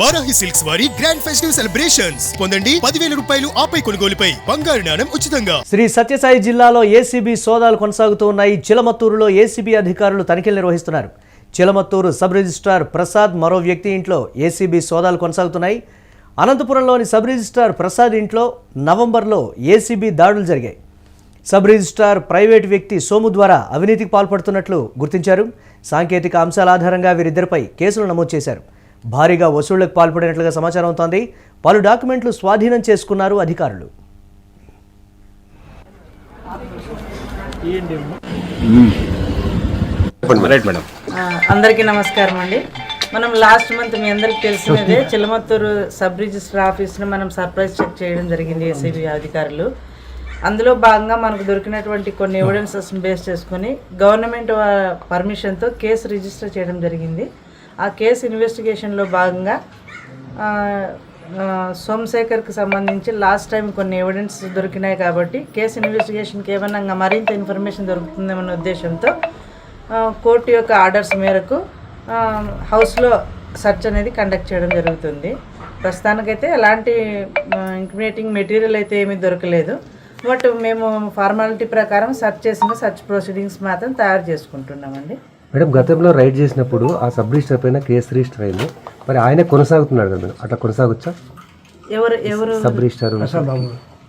Varahi silks వారి grand festive celebrations పొందండి 10,000 రూపాయలు ఆపై కొనుగోలుపై బంగారు నాణెం ఉచితంగా. శ్రీ సత్యసాయి జిల్లాలో ఏసీబీ సోదాలు కొనసాగుతూ ఉన్నాయి. చిలమత్తూరులో ఏసీబీ అధికారులు తనిఖీలు నిర్వహిస్తున్నారు. చిలమత్తూరు సబ్ రిజిస్ట్రార్ ప్రసాద్ మరో వ్యక్తి ఇంట్లో ఏసీబీ సోదాలు కొనసాగుతున్నాయి. అనంతపురంలోని సబ్ రిజిస్ట్రార్ ప్రసాద్ ఇంట్లో నవంబర్లో ఏసీబీ దాడులు జరిగాయి. సబ్ రిజిస్ట్రార్ ప్రైవేటు వ్యక్తి సోము ద్వారా అవినీతికి పాల్పడుతున్నట్లు గుర్తించారు. సాంకేతిక అంశాల ఆధారంగా వీరిద్దరిపై కేసులు నమోదు చేశారు. భారీగా వసూళ్లకు పాల్పడినట్లుగా సమాచారం అవుతోంది. పలు డాక్యుమెంట్లు స్వాధీనం చేసుకున్నారు అధికారులు. అందరికీ నమస్కారం అండి. మనం లాస్ట్ మంత్ మీ అందరికి తెలిసినదే చిలమత్తూరు సబ్ రిజిస్టర్ ఆఫీస్ను మనం సర్ప్రైజ్ చెక్ చేయడం జరిగింది ఏసీబీ అధికారులు. అందులో భాగంగా మనకు దొరికినటువంటి కొన్ని ఎవిడెన్సెస్ బేస్ చేసుకుని గవర్నమెంట్ పర్మిషన్తో కేసు రిజిస్టర్ చేయడం జరిగింది. ఆ కేసు ఇన్వెస్టిగేషన్లో భాగంగా సోమశేఖర్కి సంబంధించి లాస్ట్ టైం కొన్ని ఎవిడెన్స్ దొరికినాయి కాబట్టి కేసు ఇన్వెస్టిగేషన్కి ఏమన్నా మరింత ఇన్ఫర్మేషన్ దొరుకుతుందన్న ఉద్దేశంతో కోర్టు యొక్క ఆర్డర్స్ మేరకు హౌస్లో సెర్చ్ అనేది కండక్ట్ చేయడం జరుగుతుంది. ప్రస్తుతానికైతే ఎలాంటి ఇంక్రిమినేటింగ్ మెటీరియల్ అయితే ఏమీ దొరకలేదు. బట్ మేము ఫార్మాలిటీ ప్రకారం సెర్చ్ ప్రొసీడింగ్స్ మాత్రం తయారు చేసుకుంటున్నామండి. మేడం, గతంలో రైడ్ చేసినప్పుడు ఆ సబ్ రిజిస్టర్ పైన కేసు రిజిస్టర్ అయింది. మరి ఆయన కొనసాగుతున్నాడు కదా మేడం, అట్లా కొనసాగొచ్చా? ఎవరు సబ్ రిజిస్టర్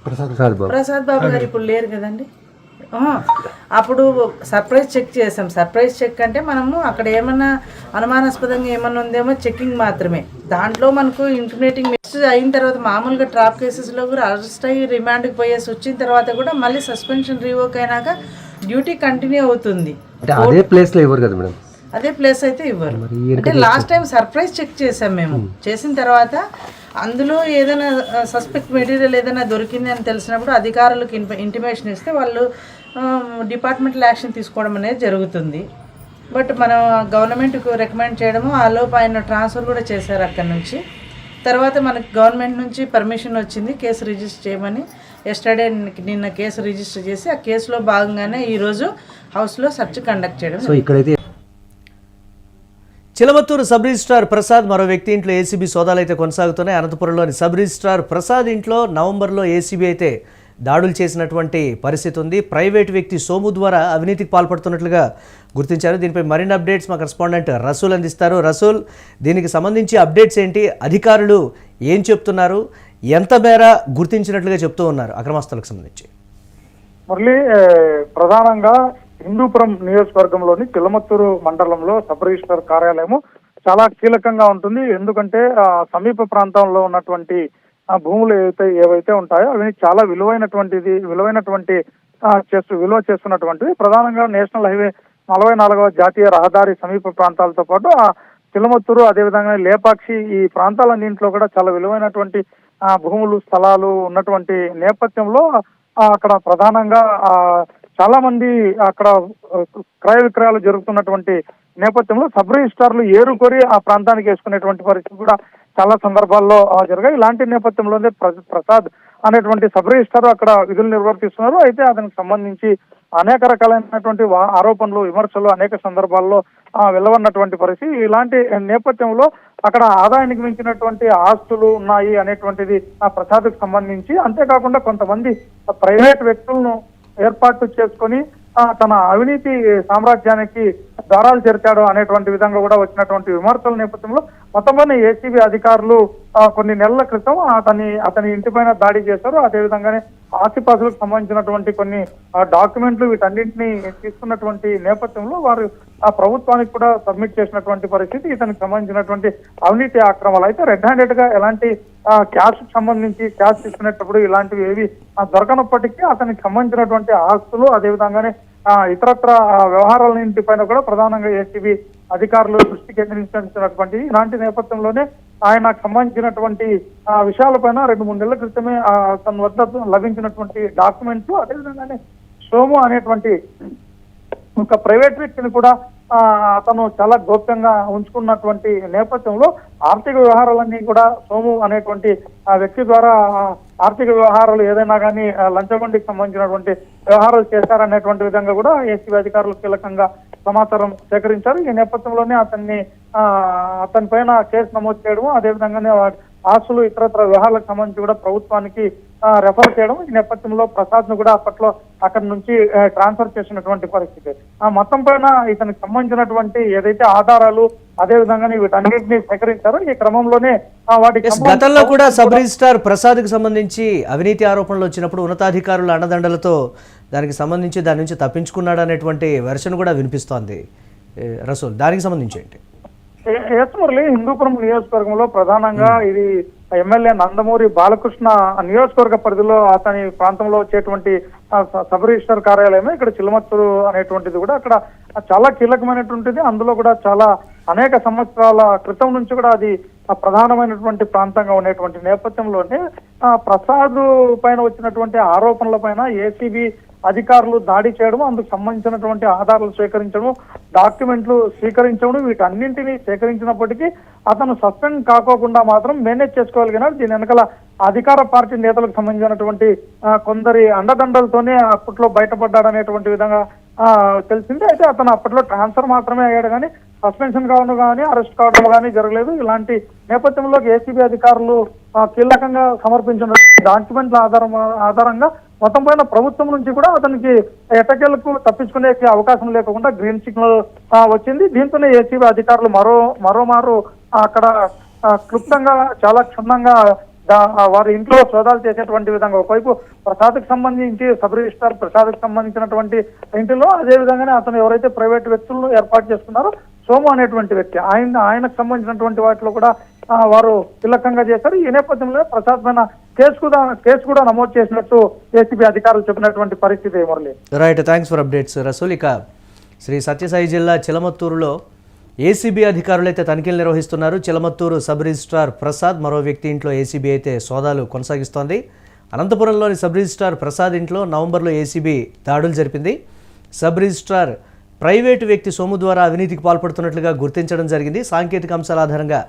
ప్రసాద్ బాబు గారు ఇప్పుడు లేరు కదండి. అప్పుడు సర్ప్రైజ్ చెక్ చేసాం. సర్ప్రైజ్ చెక్ అంటే మనము అక్కడ ఏమన్నా అనుమానాస్పదంగా ఏమన్నా ఉందేమో చెకింగ్ మాత్రమే. దాంట్లో మనకు ఇంటిమేటింగ్ మెసేజ్ అయిన తర్వాత మామూలుగా ట్రాప్ కేసెస్లో కూడా అరెస్ట్ అయ్యి రిమాండ్కి పోయేసి వచ్చిన తర్వాత కూడా మళ్ళీ సస్పెన్షన్ రివోక్ అయినాక డ్యూటీ కంటిన్యూ అవుతుంది. అదే ప్లేస్లో ఇవ్వరు కదా మేడం? అదే ప్లేస్ అయితే ఇవ్వరు. అంటే లాస్ట్ టైం సర్ప్రైజ్ చెక్ చేసాం మేము. చేసిన తర్వాత అందులో ఏదైనా సస్పెక్ట్ మెటీరియల్ ఏదైనా దొరికింది అని తెలిసినప్పుడు అధికారులకు ఇంటిమేషన్ ఇస్తే వాళ్ళు డిపార్ట్మెంటల్ యాక్షన్ తీసుకోవడం అనేది జరుగుతుంది. బట్ మనం గవర్నమెంట్కు రికమెండ్ చేయడము ఆలోపు ఆయన ట్రాన్స్ఫర్ కూడా చేశారు అక్కడి నుంచి. తర్వాత మనకు గవర్నమెంట్ నుంచి పర్మిషన్ వచ్చింది కేసు రిజిస్టర్ చేయమని. ఎస్టర్డే నిన్న కేసు రిజిస్టర్ చేసి ఆ కేసులో భాగంగానే ఈరోజు హౌస్లో సెర్చ్ కండక్ట్ చేయడం. సో ఇక్కడైతే చిలమత్తూరు సబ్ రిజిస్ట్రార్ ప్రసాద్ మరో వ్యక్తి ఇంట్లో ఏసీబీ సోదాలు అయితే కొనసాగుతున్నాయి. అనంతపురంలోని సబ్ రిజిస్ట్రార్ ప్రసాద్ ఇంట్లో నవంబర్లో ఏసీబీ అయితే దాడులు చేసినటువంటి పరిస్థితి ఉంది. ప్రైవేటు వ్యక్తి సోము ద్వారా అవినీతికి పాల్పడుతున్నట్లుగా గుర్తించారు. దీనిపై మరిన్ని అప్డేట్స్ మా కరెస్పాండెంట్ రసూల్ అందిస్తారు. రసూల్, దీనికి సంబంధించి అప్డేట్స్ ఏంటి? అధికారులు ఏం చెప్తున్నారు? ఎంత మేర గుర్తించినట్లుగా చెప్తూ ఉన్నారు అక్రమస్తులకు సంబంధించి? మురళి, ప్రధానంగా హిందూపురం నియోజకవర్గంలోని చిలమత్తూరు మండలంలో సబ్ రిజిస్టర్ కార్యాలయం చాలా కీలకంగా ఉంటుంది. ఎందుకంటే సమీప ప్రాంతంలో ఉన్నటువంటి భూములు ఏవైతే ఉంటాయో అవి చాలా విలువ చేస్తున్నటువంటివి. ప్రధానంగా నేషనల్ హైవే 44వ జాతీయ రహదారి సమీప ప్రాంతాలతో పాటు చిలమత్తూరు, అదేవిధంగా లేపాక్షి, ఈ ప్రాంతాలన్నింటిలో కూడా చాలా విలువైనటువంటి భూములు, స్థలాలు ఉన్నటువంటి నేపథ్యంలో అక్కడ ప్రధానంగా చాలా మంది అక్కడ క్రయ విక్రయాలు జరుగుతున్నటువంటి నేపథ్యంలో సబ్ రిజిస్ట్రార్లు ఏరుకోరి ఆ ప్రాంతానికి వేసుకునేటువంటి పరిస్థితి కూడా చాలా సందర్భాల్లో జరిగాయి. ఇలాంటి నేపథ్యంలోనే ప్రసాద్ అనేటువంటి సబ్ రిజిస్ట్రార్ అక్కడ విధులు నిర్వర్తిస్తున్నారు. అయితే అతనికి సంబంధించి అనేక రకాలైనటువంటి ఆరోపణలు, విమర్శలు అనేక సందర్భాల్లో వెలువన్నటువంటి పరిస్థితి. ఇలాంటి నేపథ్యంలో అక్కడ ఆదాయానికి మించినటువంటి ఆస్తులు ఉన్నాయి అనేటువంటిది ఆ ప్రసాద్కు సంబంధించి. అంతేకాకుండా కొంతమంది ప్రైవేట్ వ్యక్తులను ఏర్పాటు చేసుకొని తన అవినీతి సామ్రాజ్యానికి దారాలు చేర్చాడు అనేటువంటి విధంగా కూడా వచ్చినటువంటి విమర్శల నేపథ్యంలో మొత్తంలోనే ఏసీబీ అధికారులు కొన్ని నెలల క్రితం అతని ఇంటిపైన దాడి చేశారు. అదేవిధంగానే ఆస్తిపాస్తులకు సంబంధించినటువంటి కొన్ని డాక్యుమెంట్లు వీటన్నింటినీ తీసుకున్నటువంటి నేపథ్యంలో వారు ఆ ప్రభుత్వానికి కూడా సబ్మిట్ చేసినటువంటి పరిస్థితి. ఇతనికి సంబంధించినటువంటి అవినీతి అక్రమాలు అయితే రెడ్ హ్యాండెడ్ గా ఎలాంటి క్యాష్ సంబంధించి క్యాష్ తీసుకునేటప్పుడు ఇలాంటివి ఏవి దొరకనప్పటికీ అతనికి సంబంధించినటువంటి ఆస్తులు, అదేవిధంగానే ఇతరత్ర వ్యవహారాలన్నింటిపైన కూడా ప్రధానంగా ఏసీబీ అధికారులు దృష్టి కేంద్రీకరించినటువంటి ఇలాంటి నేపథ్యంలోనే ఆయనకు సంబంధించినటువంటి విషయాలపైన 2-3 నెలల క్రితమే తన వద్ద లభించినటువంటి డాక్యుమెంట్లు, అదేవిధంగానే సోము అనేటువంటి ఒక ప్రైవేట్ వ్యక్తిని కూడా అతను చాలా గోప్యంగా ఉంచుకున్నటువంటి నేపథ్యంలో ఆర్థిక వ్యవహారాలన్నీ కూడా సోము అనేటువంటి వ్యక్తి ద్వారా ఆర్థిక వ్యవహారాలు ఏదైనా కానీ లంచగొండికి సంబంధించినటువంటి వ్యవహారాలు చేశారనేటువంటి విధంగా కూడా ఏసీబీ అధికారులు కీలకంగా సమాచారం సేకరించారు. ఈ నేపథ్యంలోనే అతని పైన కేసు నమోదు చేయడం, అదేవిధంగానే ఆస్తులు ఇతరత్ర వ్యవహారాలకు సంబంధించి కూడా ప్రభుత్వానికి రెఫర్ చేయడం. ఈ నేపథ్యంలో ప్రసాద్ ను కూడా అప్పట్లో అక్కడి నుంచి ట్రాన్స్ఫర్ చేసినటువంటి పరిస్థితి. మొత్తం పైన ఇతనికి సంబంధించినటువంటి ఏదైతే ఆధారాలు అదేవిధంగానే వీటన్నింటినీ సేకరించారో ఈ క్రమంలోనే వాటికి గతంలో కూడా సబ్ రిజిస్ట్రార్ ప్రసాద్ కి సంబంధించి అవినీతి ఆరోపణలు వచ్చినప్పుడు ఉన్నతాధికారుల అండదండలతో దానికి సంబంధించి దాని నుంచి తప్పించుకున్నాడు అనేటువంటి వెర్షన్ కూడా వినిపిస్తోంది. రసూల్, దానికి సంబంధించి ఏంటి? ఎస్ మురళి, హిందూపురం నియోజకవర్గంలో ప్రధానంగా ఇది ఎమ్మెల్యే నందమూరి బాలకృష్ణ నియోజకవర్గ పరిధిలో అతని ప్రాంతంలో వచ్చేటువంటి సబ్ రిజిస్టర్ కార్యాలయమే ఇక్కడ చిలమత్తూరు అనేటువంటిది కూడా అక్కడ చాలా కీలకమైనటువంటిది. అందులో కూడా చాలా అనేక సంవత్సరాల క్రితం నుంచి కూడా అది ప్రధానమైనటువంటి ప్రాంతంగా ఉండేటువంటి నేపథ్యంలోనే ప్రసాద్ పైన వచ్చినటువంటి ఆరోపణల పైన ఏసీబీ అధికారులు దాడి చేయడం, అందుకు సంబంధించినటువంటి ఆధారాలు సేకరించడం, డాక్యుమెంట్లు స్వీకరించడం, వీటన్నింటినీ సేకరించినప్పటికీ అతను సస్పెండ్ కాకోకుండా మాత్రం మేనేజ్ చేసుకోగలిగినారు. దీని వెనకాల అధికార పార్టీ నేతలకు సంబంధించినటువంటి కొందరి అండదండలతోనే అప్పట్లో బయటపడ్డాడనేటువంటి విధంగా తెలిసింది. అయితే అతను అప్పట్లో ట్రాన్స్ఫర్ మాత్రమే అయ్యాడు కానీ సస్పెన్షన్ కావడం కానీ అరెస్ట్ కావడం కానీ జరగలేదు. ఇలాంటి నేపథ్యంలో ఏసీబీ అధికారులు కీలకంగా సమర్పించిన డాక్యుమెంట్ల ఆధారంగా మొత్తం పైన ప్రభుత్వం నుంచి కూడా అతనికి ఎట్టకేలకు తప్పించుకునే అవకాశం లేకుండా గ్రీన్ సిగ్నల్ వచ్చింది. దీంతోనే ఏసీబీ అధికారులు మరోమారు అక్కడ క్లుప్తంగా చాలా క్షుణ్ణంగా వారి ఇంట్లో సోదాలు చేసేటువంటి విధంగా ఒకవైపు ప్రసాద్కి సంబంధించి సబ్ రిజిస్ట్రార్ ప్రసాద్కి సంబంధించినటువంటి ఇంటిలో, అదే విధంగానే అతను ఎవరైతే ప్రైవేట్ వ్యక్తులను ఏర్పాటు చేస్తున్నారో సోము అనేటువంటి వ్యక్తి ఆయనకు సంబంధించినటువంటి వాటిలో కూడా వారు కీలకంగా చేశారు. ఈ నేపథ్యంలో ప్రసాద్ పైన కేసు కూడా నమోదు చేసినట్టు ఏసీబీ అధికారులు చెప్పినటువంటి పరిస్థితి. Murali, right, thanks for updates Rasool. ఇక శ్రీ సత్యసాయి జిల్లా చిలమత్తూరులో ఏసీబీ అధికారులు అయితే తనిఖీలు నిర్వహిస్తున్నారు. చిలమత్తూరు సబ్ రిజిస్ట్రార్ ప్రసాద్ మరో వ్యక్తి ఇంట్లో ఏసీబీ అయితే సోదాలు కొనసాగిస్తోంది. అనంతపురంలోని సబ్ రిజిస్ట్రార్ ప్రసాద్ ఇంట్లో నవంబర్లో ఏసీబీ దాడులు జరిపింది. సబ్ రిజిస్ట్రార్ ప్రైవేటు వ్యక్తి సొమ్ము ద్వారా అవినీతికి పాల్పడుతున్నట్లుగా గుర్తించడం జరిగింది. సాంకేతిక అంశాల ఆధారంగా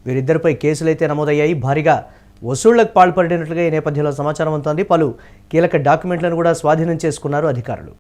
వీరిద్దరిపై కేసులైతే నమోదయ్యాయి. భారీగా వసూళ్లకు పాల్పడినట్లుగా ఈ నేపథ్యంలో సమాచారం అందుతోంది. పలు కీలక డాక్యుమెంట్లను కూడా స్వాధీనం చేసుకున్నారు అధికారులు.